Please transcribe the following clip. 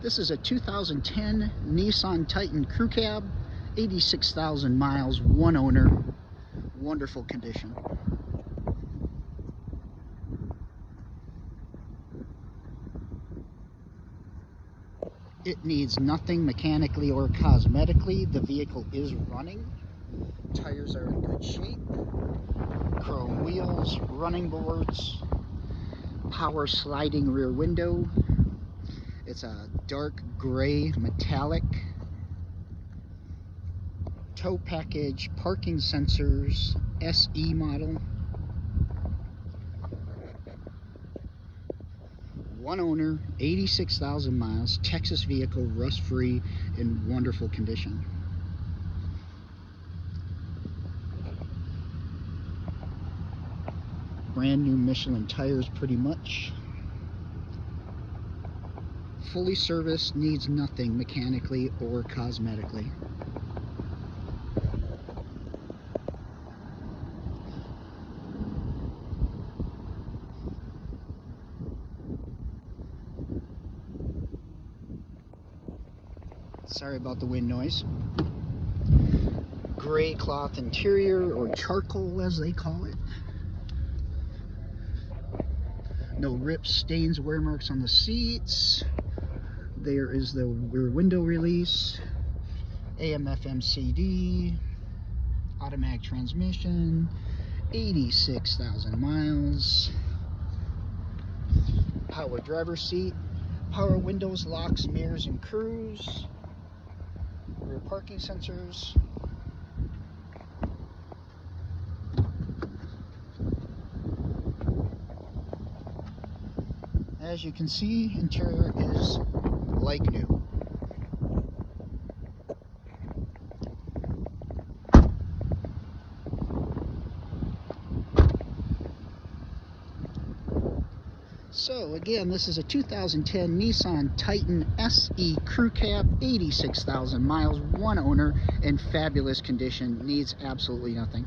This is a 2010 Nissan Titan Crew Cab, 86,000 miles, one owner, wonderful condition. It needs nothing mechanically or cosmetically. The vehicle is running. Tires are in good shape. Chrome wheels, running boards, power sliding rear window. It's a dark gray metallic. Tow package, parking sensors, SE model. One owner, 86,000 miles, Texas vehicle, rust-free, in wonderful condition. Brand new Michelin tires pretty much. Fully serviced, needs nothing mechanically or cosmetically. Sorry about the wind noise. Gray cloth interior, or charcoal as they call it. No rips, stains, wear marks on the seats. There is the rear window release. AM/FM CD. Automatic transmission. 86,000 miles. Power driver's seat. Power windows, locks, mirrors, and cruise. Rear parking sensors. As you can see, interior is like new. So again, this is a 2010 Nissan Titan SE Crew Cab, 86,000 miles, one owner, in fabulous condition, needs absolutely nothing.